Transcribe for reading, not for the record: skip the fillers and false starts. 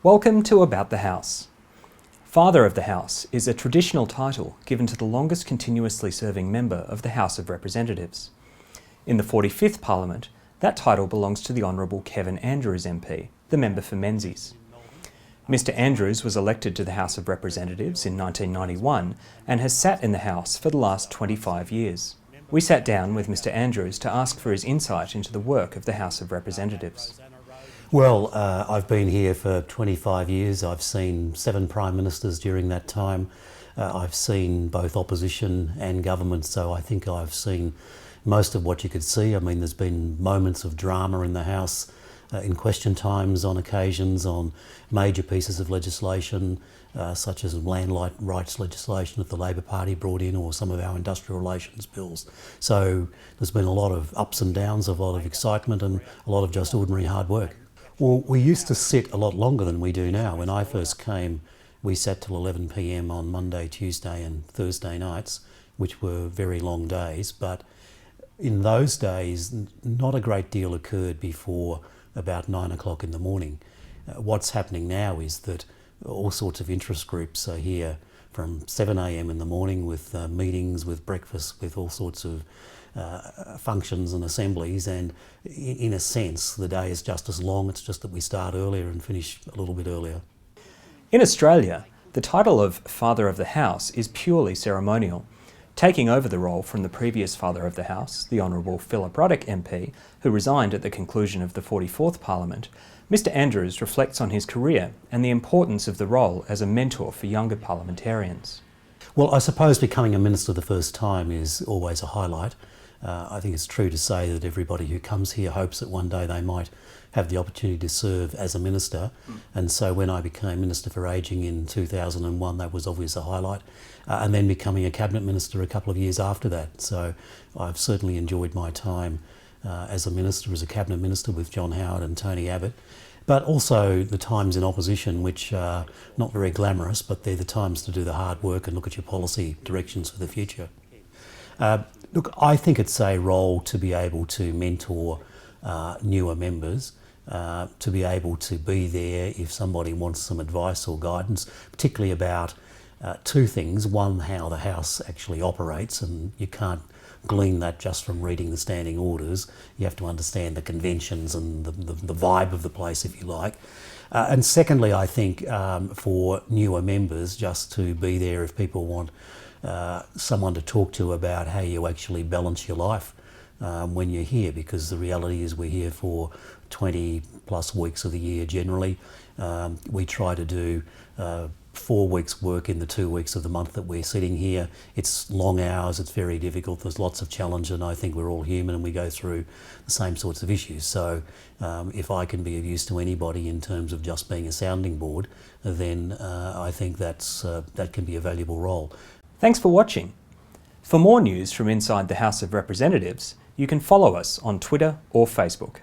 Welcome to About the House. Father of the House is a traditional title given to the longest continuously serving member of the House of Representatives. In the 45th Parliament, that title belongs to the Honourable Kevin Andrews MP, the member for Menzies. Mr Andrews was elected to the House of Representatives in 1991 and has sat in the House for the last 25 years. We sat down with Mr Andrews to ask for his insight into the work of the House of Representatives. Well, I've been here for 25 years. I've seen 7 Prime Ministers during that time. I've seen both opposition and government, so I think I've seen most of what you could see. I mean, there's been moments of drama in the House, in question times on occasions, on major pieces of legislation, such as land rights legislation that the Labor Party brought in, or some of our industrial relations bills. So there's been a lot of ups and downs, a lot of excitement and a lot of just ordinary hard work. Well, we used to sit a lot longer than we do now. When I first came, we sat till 11 p.m. on Monday, Tuesday and Thursday nights, which were very long days. But in those days, not a great deal occurred before about 9 o'clock in the morning. What's happening now is that all sorts of interest groups are here from 7 a.m. in the morning with meetings, with breakfast, with all sorts of functions and assemblies, and in a sense the day is just as long. It's just that we start earlier and finish a little bit earlier. In Australia, the title of Father of the House is purely ceremonial. Taking over the role from the previous Father of the House, the Honourable Philip Ruddock MP, who resigned at the conclusion of the 44th Parliament, Mr Andrews reflects on his career and the importance of the role as a mentor for younger parliamentarians. Well, I suppose becoming a minister the first time is always a highlight. I think it's true to say that everybody who comes here hopes that one day they might have the opportunity to serve as a minister. And so when I became Minister for Ageing in 2001, that was obviously a highlight. And then becoming a Cabinet Minister a couple of years after that. So I've certainly enjoyed my time as a minister, as a Cabinet Minister with John Howard and Tony Abbott. But also the times in opposition, which are not very glamorous, but they're the times to do the hard work and look at your policy directions for the future. Look, I think it's a role to be able to mentor newer members, to be able to be there if somebody wants some advice or guidance, particularly about 2 things. One, how the House actually operates, and you can't glean that just from reading the standing orders. You have to understand the conventions and the vibe of the place, if you like. And secondly, I think for newer members, just to be there if people want someone to talk to about how you actually balance your life when you're here, because the reality is we're here for 20 plus weeks of the year generally. We try to do 4 weeks work in the 2 weeks of the month that we're sitting here. It's long hours, it's very difficult, there's lots of challenge, and I think we're all human and we go through the same sorts of issues. So if I can be of use to anybody in terms of just being a sounding board, then I think that can be a valuable role. Thanks for watching. For more news from inside the House of Representatives, you can follow us on Twitter or Facebook.